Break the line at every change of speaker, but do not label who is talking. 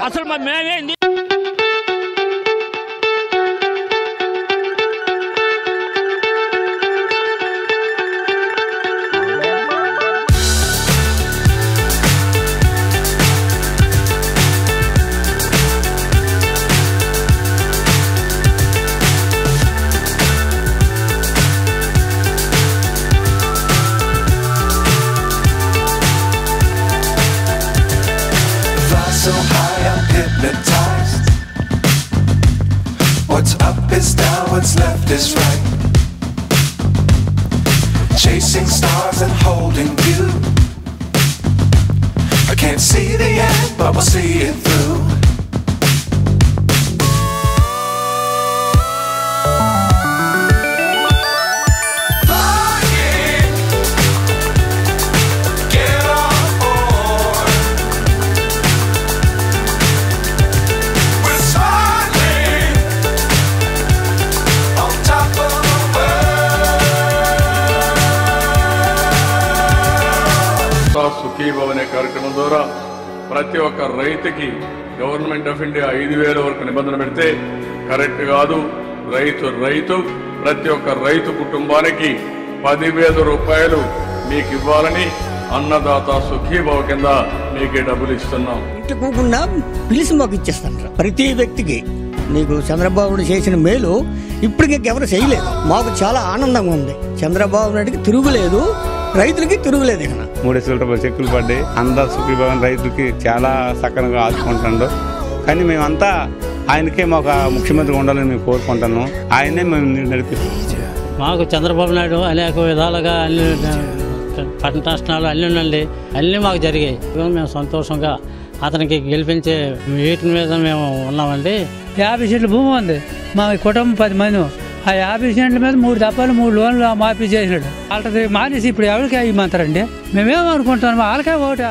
అసలు మేమేంది
So high, I'm hypnotized. What's up is down, what's left is right. Chasing stars and holding you. I can't see the end, but we'll see it through.
Sukhibhava అనే కార్యక్రమం ద్వారా ప్రతి ఒక్క రైతుకి government of India 5,000 వరకు నిబంధన పెడితే కరెక్ట్ కాదు. రైతు ప్రతి ఒక్క రైతు కుటుంబానికి 10,000 రూపాయలు మీకు ఇవ్వాలని అన్నదాత సుఖీభవ కింద మీకు డబ్బులు ఇస్తున్నాం.
ఇంటి కూకుండా పిలిచి మాకు ఇచ్చేస్తాను. ప్రతి వ్యక్తికి నీకు చంద్రబాబు చేసిన మేలు ఇప్పటికే ఎవరు చేయలేదు. మాకు చాలా ఆనందంగా ఉంది. చంద్రబాబు నాయుడికి తిరుగులేదు, రైతులకి తిరుగులేదు. ఇక్కడ
3 చెక్కులు పడ్డాయి. అందరు సుఖీభవన్ రైతులకి చాలా చక్కగా ఆదుకుంటాడు. కానీ మేమంతా ఆయనకే మాకు ముఖ్యమంత్రి ఉండాలని మేము కోరుకుంటాను. ఆయనే మేము నడిపిస్తాం.
మాకు చంద్రబాబు నాయుడు అనేక విధాలుగా అన్ని పంట నష్టాలు అన్నీ ఉండండి, అన్నీ మాకు జరిగాయి. మేము సంతోషంగా అతనికి గెలిపించే వీటి మీద మేము ఉన్నామండి.
50 సెంట్ల భూమి ఉంది మా కుటుంబం 10 మంది. ఆ 50 సెంట్ల మీద 3 దప్పాలు 3 లోన్లు మాఫీ చేసినాడు. వాళ్ళకి మానేసి ఇప్పుడు ఎవరికి ఇమ్మంటారండి? మేమేమనుకుంటున్నాము వాళ్ళకే ఓటు